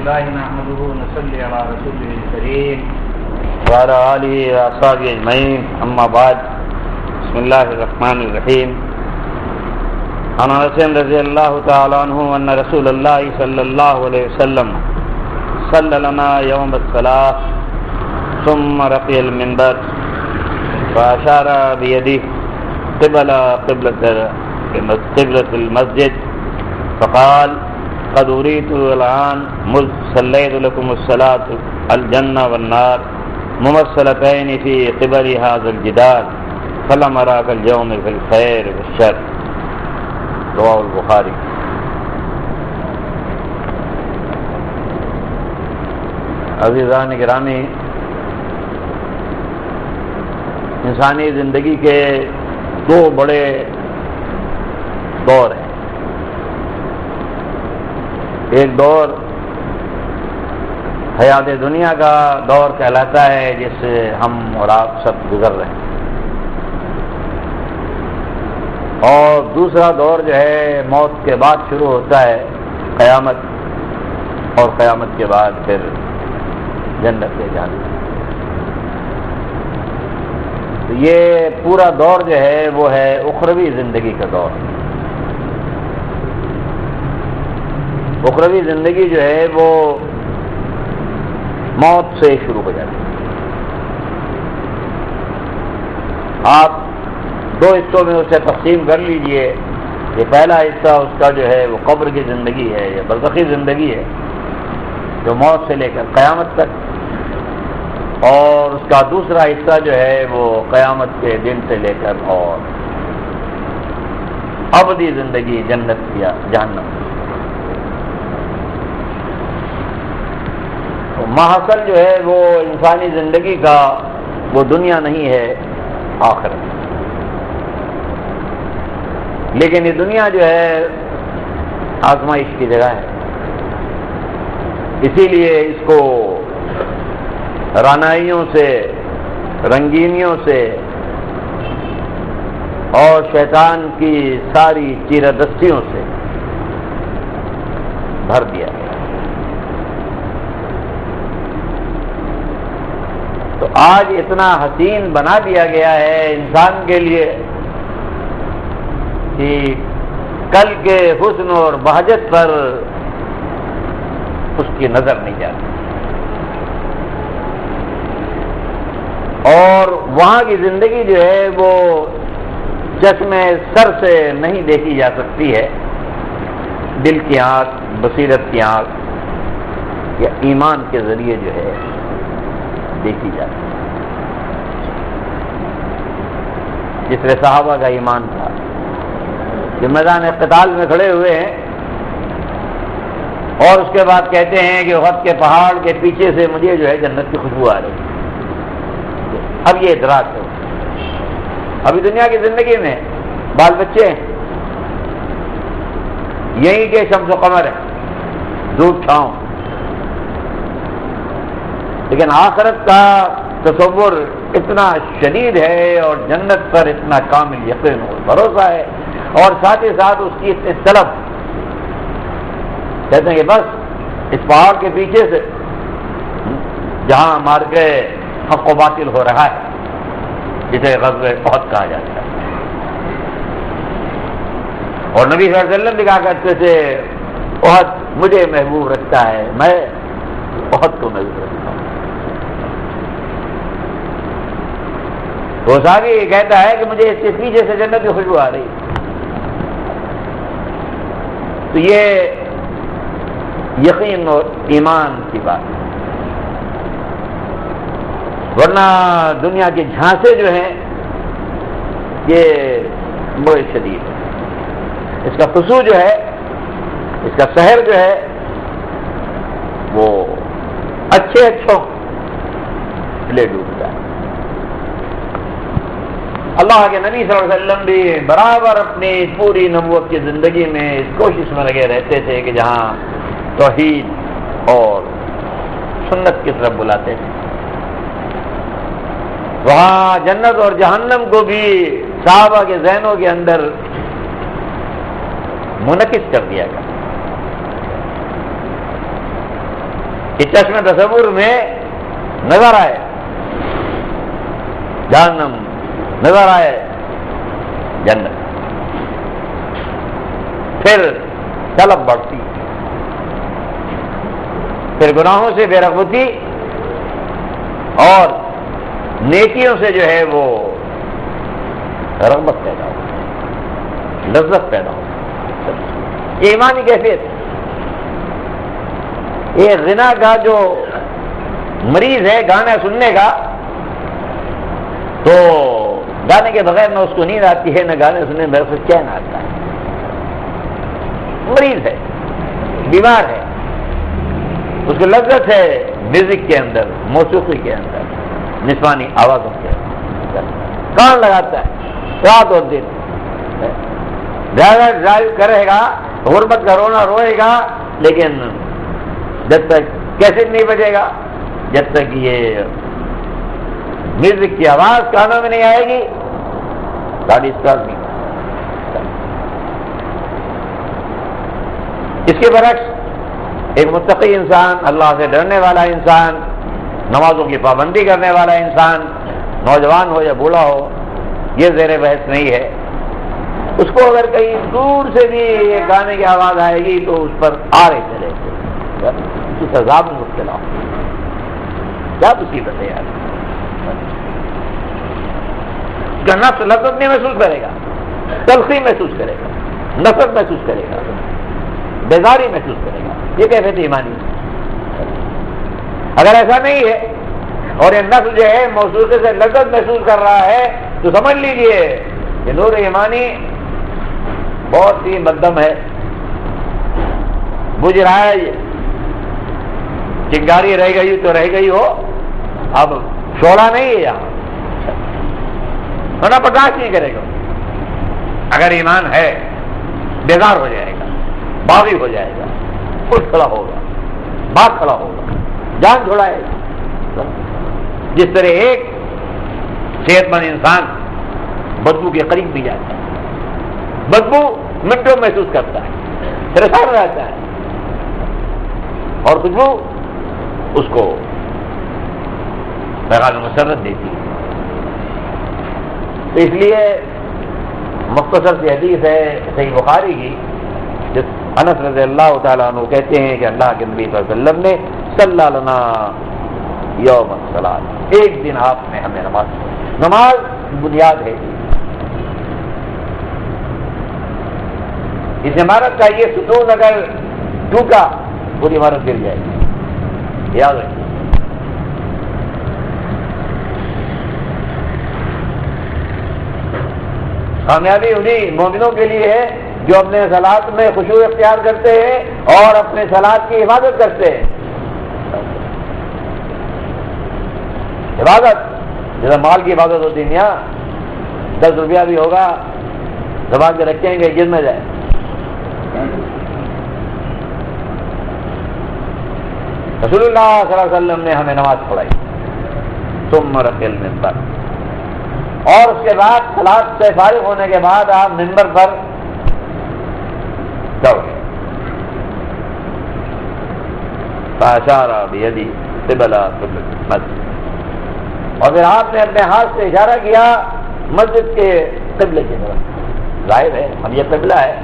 لله نحمده ونصلي على رسوله الكريم وعلى آله وأصحابه أجمعين أما بعد بسم الله الرحمن الرحيم عن أنس رضي الله تعالى عنه أن رسول الله صلى الله عليه وسلم صلى لنا يوم الصلاة ثم رقي المنبر فأشار بيده قبل قبلة المسجد فقال قد أريت الآن مذ صليت لكم الصلاة الجنة والنار ممثلتين في قبل هذا الجدار فلم أراك اليوم في الخير والشر رواه البخاری۔ عزیزان گرامی، انسانی زندگی کے دو بڑے دور ہیں۔ ایک دور حیات دنیا کا دور کہلاتا ہے جس سے ہم اور آپ سب گزر رہے ہیں، اور دوسرا دور جو ہے موت کے بعد شروع ہوتا ہے، قیامت، اور قیامت کے بعد پھر جنت لے جانا۔ تو یہ پورا دور جو ہے وہ ہے اخروی زندگی کا دور۔ اخروی زندگی جو ہے وہ موت سے شروع ہو جاتی ہے۔ آپ دو حصوں میں اسے تقسیم کر لیجئے۔ یہ پہلا حصہ اس کا جو ہے وہ قبر کی زندگی ہے یا برزخی زندگی ہے جو موت سے لے کر قیامت تک، اور اس کا دوسرا حصہ جو ہے وہ قیامت کے دن سے لے کر اور ابدی زندگی جنت یا جہنم۔ محصل جو ہے وہ انسانی زندگی کا وہ دنیا نہیں ہے، آخرت۔ لیکن یہ دنیا جو ہے آزمائش کی جگہ ہے، اسی لیے اس کو رعنائیوں سے، رنگینیوں سے اور شیطان کی ساری چیرہدستیوں سے بھر دیا گیا۔ تو آج اتنا حسین بنا دیا گیا ہے انسان کے لیے کہ کل کے حسن اور بہجت پر اس کی نظر نہیں جاتی، اور وہاں کی زندگی جو ہے وہ چشمے سر سے نہیں دیکھی جا سکتی ہے، دل کی آنکھ، بصیرت کی آنکھ یا ایمان کے ذریعے جو ہے دیکھی جاتی ہے۔ جس طرح صحابہ کا ایمان تھا کہ میدان قتال میں کھڑے ہوئے ہیں اور اس کے بعد کہتے ہیں کہ احد کے پہاڑ کے پیچھے سے مجھے جو ہے جنت کی خوشبو آ رہی ہے۔ اب یہ ادراک ہے، ابھی دنیا کی زندگی میں بال بچے ہیں، یہی کہ شمس و قمر ہے، دھوپ چھاؤں، لیکن آخرت کا تصور اتنا شدید ہے اور جنت پر اتنا کامل یقین اور بھروسہ ہے، اور ساتھ ہی ساتھ اس کی اتنی طلب، کہتے ہیں کہ بس اس پہاڑ کے پیچھے سے جہاں مار کے حق و باطل ہو رہا ہے، جسے غزوہ احد کہا جاتا ہے، اور نبی صلی اللہ علیہ وسلم بھی کہا کرتے تھے احد مجھے محبوب رکھتا ہے، میں احد کو محبوب رکھتا ہوں۔ وہ صحابی کہتا ہے کہ مجھے اس کے پیچھے سے جنت کی خوشبو آ رہی ہے۔ تو یہ یقین اور ایمان کی بات ہے، ورنہ دنیا کے جھانسے جو ہیں یہ بڑے شدید ہے۔ اس کا خصوص جو ہے، اس کا سحر جو ہے وہ اچھوں لے ڈوبتا ہے۔ اللہ کے نبی صلی اللہ علیہ وسلم بھی برابر اپنی پوری نبوت کی زندگی میں اس کوشش میں لگے رہتے تھے کہ جہاں توحید اور سنت کی طرف بلاتے تھے، وہاں جنت اور جہنم کو بھی صحابہ کے ذہنوں کے اندر منعکس کر دیا گیا۔ کہ چشم تصور میں نظر آئے جہنم، نظر آئے جنت، پھر طلب بڑھتی، پھر گناہوں سے بے رغبتی اور نیکیوں سے جو ہے وہ رغبت پیدا ہو، لذت پیدا ہو. یہ ایمانی کیفیت ہے. یہ زنا کا جو مریض ہے گانا سننے کا، تو گانے کے بغیر نہ اس کو نیند آتی ہے، نہ گانے سننے میں اس کو چین آتا ہے. مریض ہے، بیمار ہے، اس کو لذت ہے میوزک کے اندر، موسیقی کے اندر، نسوانی آوازوں کے اندر، کان لگاتا ہے رات اور دن. ڈرائیور ڈرائیو کرے گا، غربت کا رونا روئے گا، لیکن جب تک کیسٹ نہیں بجے گا، جب تک یہ میوزک کی آواز کانوں میں نہیں آئے گی، گاڑی اسٹارٹ نہیں. اس کے برعکس ایک متقی انسان، اللہ سے ڈرنے والا انسان، نمازوں کی پابندی کرنے والا انسان، نوجوان ہو یا بوڑھا ہو، یہ زیر بحث نہیں ہے. اس کو اگر کہیں دور سے بھی ایک گانے کی آواز آئے گی تو اس پر آرے چلے گا، اس کی سزا میں مبتلا ہو. کیا مصیبت ہے یار. اس کا نفس لذت نہیں محسوس کرے گا، تلخی محسوس کرے گا، نفرت محسوس کرے گا، بیزاری محسوس کرے گا. یہ کیفیت ایمانی ہے. اگر ایسا نہیں ہے اور یہ نفس جو ہے موسیقی سے لذت محسوس کر رہا ہے تو سمجھ لیجئے کہ نور ایمانی بہت ہی مدھم ہے، بجھ رہا ہے. یہ چنگاری رہ گئی تو رہ گئی ہو، اب شعلہ نہیں ہے یہاں، ورنہ برداشت نہیں کرے گا. اگر ایمان ہے بیزار ہو جائے گا، باغی ہو جائے گا، اٹھ کھڑا ہوگا، بات کھڑا ہوگا، جان چھوڑائے گا. جس طرح ایک صحت مند انسان بدبو کے قریب بھی جاتا ہے، بدبو منٹوں محسوس کرتا ہے، پریشان رہتا ہے، اور خوشبو اس کو پیغام مسرت دیتی ہے. تو اس لیے مختصر سی حدیث ہے صحیح بخاری کی، جس انس رضی اللہ تعالیٰ عنہ کہتے ہیں کہ اللہ کے نبی صلی اللہ علیہ وسلم نے صلی لنا یوم الصلاۃ، ایک دن آپ نے ہمیں نماز پڑھی. نماز بنیاد ہے. اس عمارت کا یہ ستون اگر ٹوٹا پوری عمارت گر جائے گی، یاد رکھیے. کامیابی انہیں مومنوں کے لیے ہے جو اپنے صلات میں خشوع اختیار کرتے ہیں اور اپنے صلات کی حفاظت کرتے ہیں. حفاظت جیسا مال کی حفاظت ہوتی ہے. یہاں 10 روپیہ بھی ہوگا زبان کے رکھیں گے گر نہ جائے. رسول اللہ صلی اللہ علیہ وسلم نے ہمیں نماز پڑھائی، ثم رقی المنبر، اور اس کے بعد صلات سے فارغ ہونے کے بعد آپ منبر پر چڑھ گئے. فاشار بیدی قبل المسجد، اور پھر آپ نے اپنے ہاتھ سے اشارہ کیا مسجد کے قبلے کی طرف. ظاہر ہے اب یہ قبلہ ہے.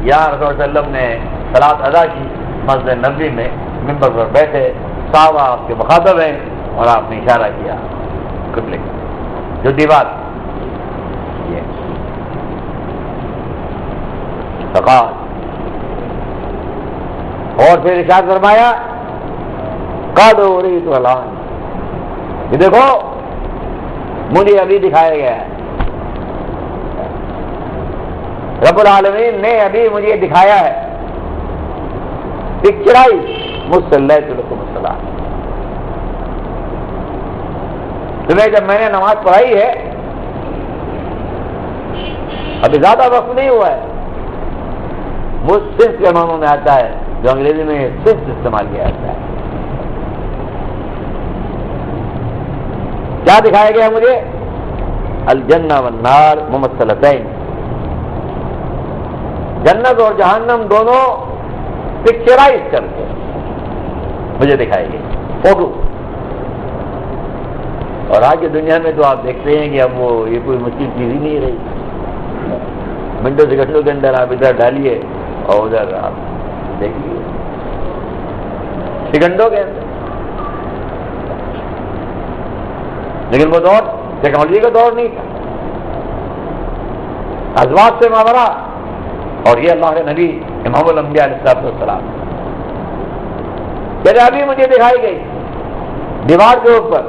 یہاں رسول اللہ علیہ وسلم نے صلات ادا کی مسجد نبوی میں، منبر پر بیٹھے، صحابہ آپ کے مخاطب ہیں، اور آپ نے اشارہ کیا قبلے کی جو دیوار یہ فقال، اور پھر ارشاد فرمایا قد اریت الان، یہ دیکھو مجھے ابھی دکھایا گیا ہے، رب العالمین نے ابھی مجھے دکھایا ہے، پکچرائز مصلیت لکم الصلاۃ. تمہیں جب میں نے نماز پڑھائی ہے، ابھی زیادہ وقت نہیں ہوا ہے. وہ صرف کے معنوں میں آتا ہے جو انگریزی میں صرف استعمال کیا جاتا ہے. کیا دکھایا گیا مجھے؟ الجنہ والنار ممثلتین، جنت اور جہنم دونوں پکچرائز کر کے مجھے دکھائی گئی فوٹو. اور آج دنیا میں تو آپ دیکھتے ہیں کہ اب وہ یہ کوئی مشکل چیز ہی نہیں رہی. منٹوں سیکنڈوں کے اندر آپ ادھر ڈالیے اور ادھر آپ دیکھیے سیکنڈوں کے اندر. لیکن وہ دور ٹیکنالوجی کا دور نہیں تھا، ازواج سے ماورا. اور یہ اللہ کے نبی امام الانبیاء علیہ السلام کہ ابھی مجھے دکھائی گئی دیوار کے اوپر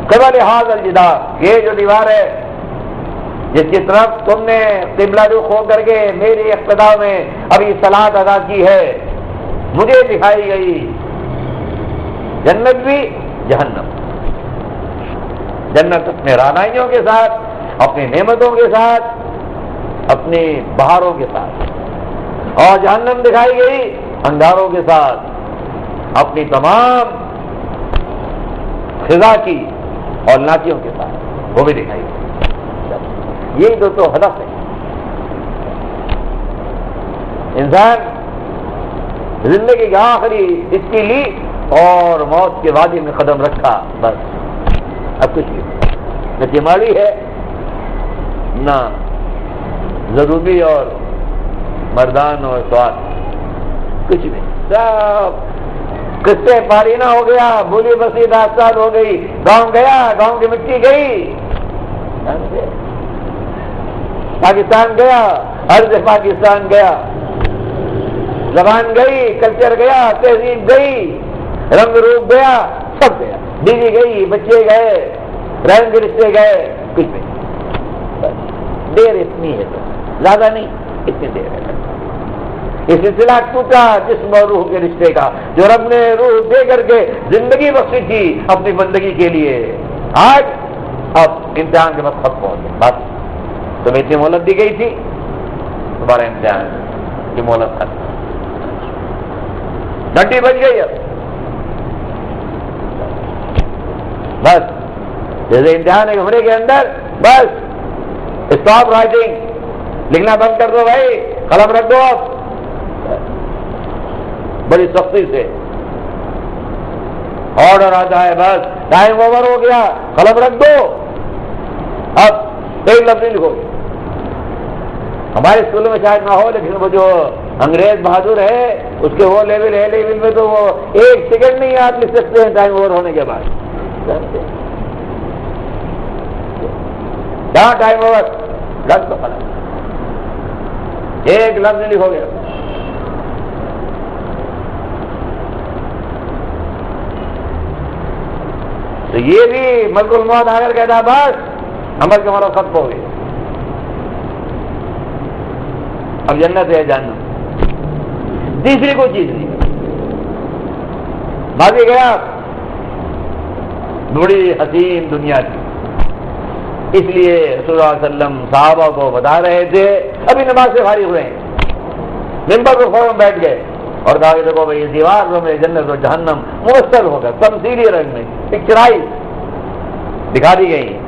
قبل ھذا الجدار، یہ جو دیوار ہے جس کی طرف تم نے قبلہ رخ ہو کر کے میری اقتداء میں ابھی صلاۃ ادا کی ہے، مجھے دکھائی گئی جنت بھی جہنم. جنت اپنے رعنائیوں کے ساتھ، اپنی نعمتوں کے ساتھ، اپنی بہاروں کے ساتھ، اور جہنم دکھائی گئی انگاروں کے ساتھ، اپنی تمام خزاں کی اور ناچیوں کے ساتھ وہ بھی دکھائی گئی. یہی دوستو ہدف ہے. انسان زندگی کی آخری اس کی لی اور موت کے وادی میں قدم رکھا، بس اب کچھ نہیں. نہ چماڑی ہے، نہ ضروری اور مردان اور سواد، کچھ نہیں. سب قصے پارینہ ہو گیا، بولی بسی داستان ہو گئی. گاؤں گیا، گاؤں کی مٹی گئی، پاکستان گیا، عرض پاکستان گیا، زبان گئی، کلچر گیا، تہذیب گئی، رنگ روپ گیا، سب گیا. بیوی گئی، بچے گئے، رنگ کے رشتے گئے، کچھ نہیں. دیر اتنی ہے تو زیادہ نہیں، اتنی دیر ہے. یہ سلسلہ ٹوٹا جسم اور روح کے رشتے کا، جو رب نے روح دے کر کے زندگی بخشی تھی اپنی بندگی کے لیے. آج اب امتحان کے وقت ختم ہو گیا. بس تمہیں اتنی مہلت دی گئی تھی، تمہارا امتحان کی مہلت ختم، گھنٹی بج گئی. اب بس جیسے امتحان ہے عمرے کے اندر، بس اسٹاپ رائٹنگ، لکھنا بند کر دو بھائی، قلم رکھ دو. اب بڑی سختی سے آرڈر آتا ہے، بس ٹائم اوور ہو گیا، قلم رکھ دو، اب ایک لفظ نہیں لکھو گے. ہمارے اسکولوں میں شاید نہ ہو، لیکن وہ جو انگریز بہادر ہے اس کے وہ لیول ہے، لیول میں تو وہ ایک سیکنڈ نہیں آپ لکھ سکتے ہیں ٹائم اوور ہونے کے بعد. کیا ٹائم اوور؟ رکھ دو قلم، ایک لفظ نہیں لکھو گے. تو یہ بھی ملک الموت آ کر کہتا بس عمل کے مرض ختم ہو گئے، اب جنت ہے جہنم. تیسری کوئی چیز نہیں. بھاگی گیا، بڑی حسین دنیا تھی. اس لیے رسول اللہ علیہ وسلم صحابہ کو بتا رہے تھے، ابھی نماز سے فارغ ہوئے ہیں، ممبر پر فوراً بیٹھ گئے اور کہا کہ دیکھو بھائی دیوار میں جنت اور جہنم مؤثر ہوگا، تمثیلی رنگ میں پکچرائز دکھا دی گئی.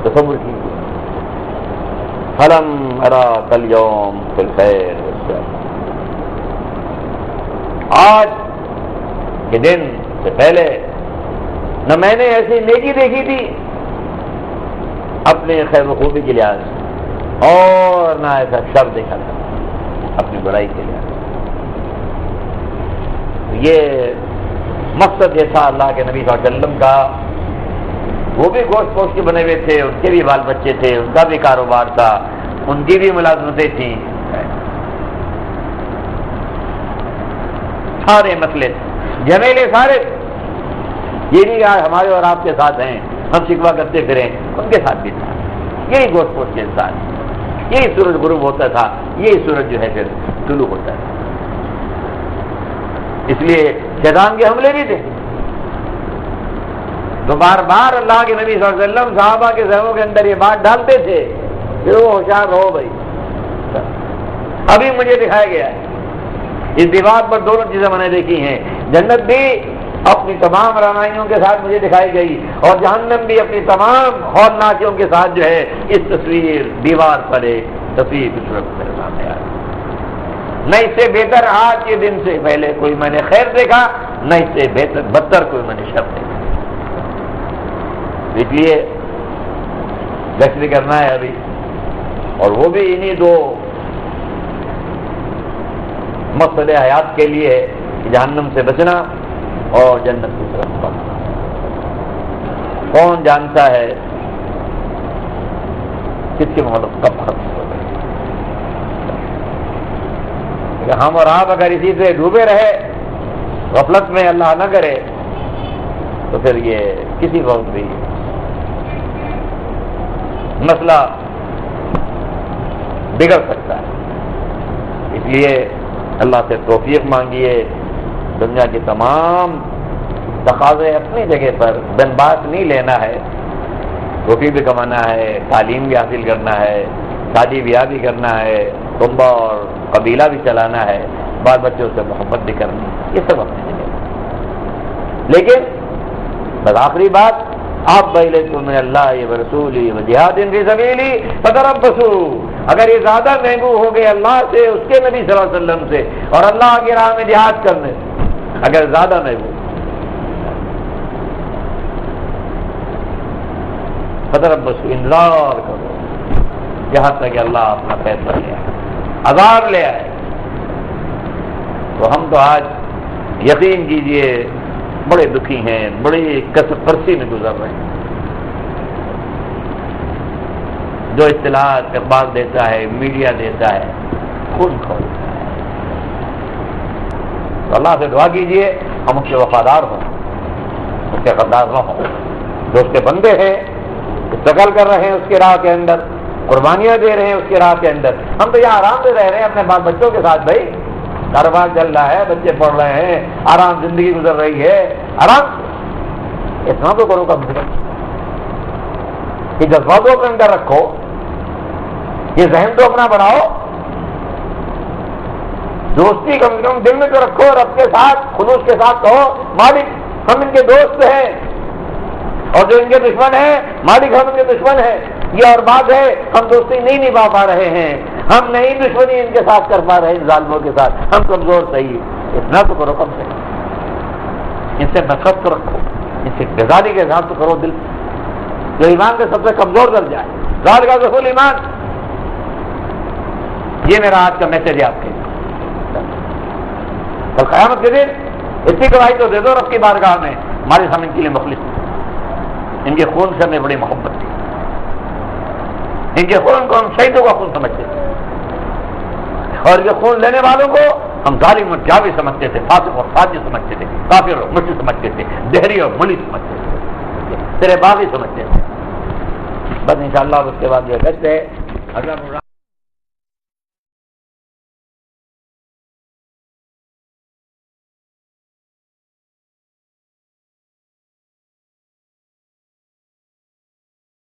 تصور کی فلم اراک اليوم فی الخیر والشر، آج کے دن سے پہلے نہ میں نے ایسی نیکی دیکھی تھی اپنے خیر و خوبی کے لحاظ سے، اور نہ ایسا شر دیکھا تھا اپنی بڑائی کے لحاظ سے. یہ مقصد یہ تھا اللہ کے نبی صلی اللہ علیہ وسلم کا. وہ بھی گوشت پوش کے بنے ہوئے تھے، ان کے بھی بال بچے تھے، ان کا بھی کاروبار تھا، ان کی بھی ملازمتیں تھیں، سارے مسئلے جھمیلے سارے. یہ نہیں کہ ہمارے اور آپ کے ساتھ ہیں ہم شکوا کرتے پھریں، ان کے ساتھ بھی تھا. یہی گوشت پوش کے انسان، یہی سورج غروب ہوتا تھا، یہی سورج جو ہے پھر طلوع ہوتا تھا. اس لیے شیطان کے حملے بھی تھے. تو بار بار اللہ کے نبی صلی اللہ علیہ وسلم صحابہ کے ذہنوں کے اندر یہ بات ڈالتے تھے کہ وہ ہوشیار رہو بھائی، ابھی مجھے دکھایا گیا ہے. اس دیوار پر دونوں چیزیں میں نے دیکھی ہیں، جنت بھی اپنی تمام رعنائیوں کے ساتھ مجھے دکھائی گئی، اور جہنم بھی اپنی تمام ہولناکیوں کے ساتھ جو ہے اس تصویر دیوار پر ایک تصویر کی صورت میرے سامنے آئی. نہ اس سے بہتر آج کے دن سے پہلے کوئی میں نے خیر دیکھا، نہ اس سے بہتر بدتر کوئی میں نے شر دیکھا۔ اس لیے گشت کرنا ہے ابھی، اور وہ بھی انہی دو مقصد حیات کے لیے ہے کہ جہنم سے بچنا اور جنت کی طرف بڑھنا۔ کون جانتا ہے کس کی مہلت کب ختم ہو گئی؟ ہم اور آپ اگر اسی سے ڈوبے رہے، غفلت میں اللہ نہ کرے، تو پھر یہ کسی وقت بھی مسئلہ بگڑ سکتا ہے۔ اس لیے اللہ سے توفیق مانگیے، دنیا کے تمام تقاضے اپنی جگہ پر بن بات نہیں لینا ہے، روٹی بھی کمانا ہے، تعلیم بھی حاصل کرنا ہے، شادی بیاہ بھی کرنا ہے، کنبہ اور قبیلہ بھی چلانا ہے، بال بچوں سے محبت بھی کرنی ہے، یہ سب اپنی جگہ۔ لیکن بس آخری بات، آپ بَإِلَيْكُم مِّنَ اللَّهِ وَرَسُولِهِ وَجِهَادٍ فِي سَبِيلِهِ فَتَرَبَّصُوا۔ اگر یہ زیادہ محبوب ہو گئے اللہ سے، اس کے نبی صلی اللہ علیہ وسلم سے اور اللہ کی راہ میں جہاد کرنے سے، اگر زیادہ محبوب، فتربصوا، انتظار کرو یہاں تک کہ اللہ اپنا فیصلہ لے آئے، عذاب لے آئے۔ تو ہم تو آج یقین کیجئے بڑے دکھی ہیں، بڑی کسر پرسی میں گزر رہے ہیں۔ جو اطلاعات اخبار دیتا ہے، میڈیا دیتا ہے، خون کھولتا ہے۔ تو اللہ سے دعا کیجئے ہم اس کے وفادار ہوں، اس کے غدار نہ ہوں۔ جو اس کے بندے ہیں، اسٹرگل کر رہے ہیں اس کی راہ کے اندر، قربانیاں دے رہے ہیں اس کی راہ کے اندر، ہم تو یہاں آرام سے رہ رہے ہیں اپنے بال بچوں کے ساتھ۔ بھائی کاروبار چل رہا ہے، بچے پڑھ رہے ہیں، آرام زندگی گزر رہی ہے، آرام اتنا تو کرو کم سے کم۔ یہ جذباتوں کے اندر رکھو، یہ ذہن تو اپنا بناؤ، دوستی کم سے کم دل میں تو رکھو، رب کے ساتھ خلوص کے ساتھ کہو مالک ہم ان کے دوست ہیں، اور جو ان کے دشمن ہیں مالک ہم ان کے دشمن ہیں۔ یہ اور بات ہے ہم دوستی نہیں نبھا پا رہے ہیں، ہم نہیں دشمنی ان کے ساتھ کر پا رہے ہیں، ظالموں کے ساتھ ہم کمزور صحیح، اتنا تو کرو کم سے کم۔ ان سے نفرت تو رکھو، ان سے بیزاری کے ساتھ تو کرو دل، جو ایمان کے سب سے کمزور درجہ ہے، ذات کا رسول ایمان۔ یہ میرا آج کا میسج ہے آپ کے۔ کل قیامت کے دن اتنی گواہی تو دے دو رب کی بارگاہ میں، ہمارے سامنے ان کے لیے مخلص تھے، ان کے خون سے ہمیں بڑی محبت تھی، ان کے خون کو ہم شہیدوں کا خون سمجھتے تھے، اور یہ خون لینے والوں کو ہم ظالم اور جاوی سمجھتے تھے، فاسق اور فاجر سمجھتے تھے، کافر اور مشرک سمجھتے تھے، دہری اور ملی سمجھتے تھے، تیرے باغی سمجھتے تھے۔ بس انشاءاللہ اس کے بعد یہ گشت ہے اگلا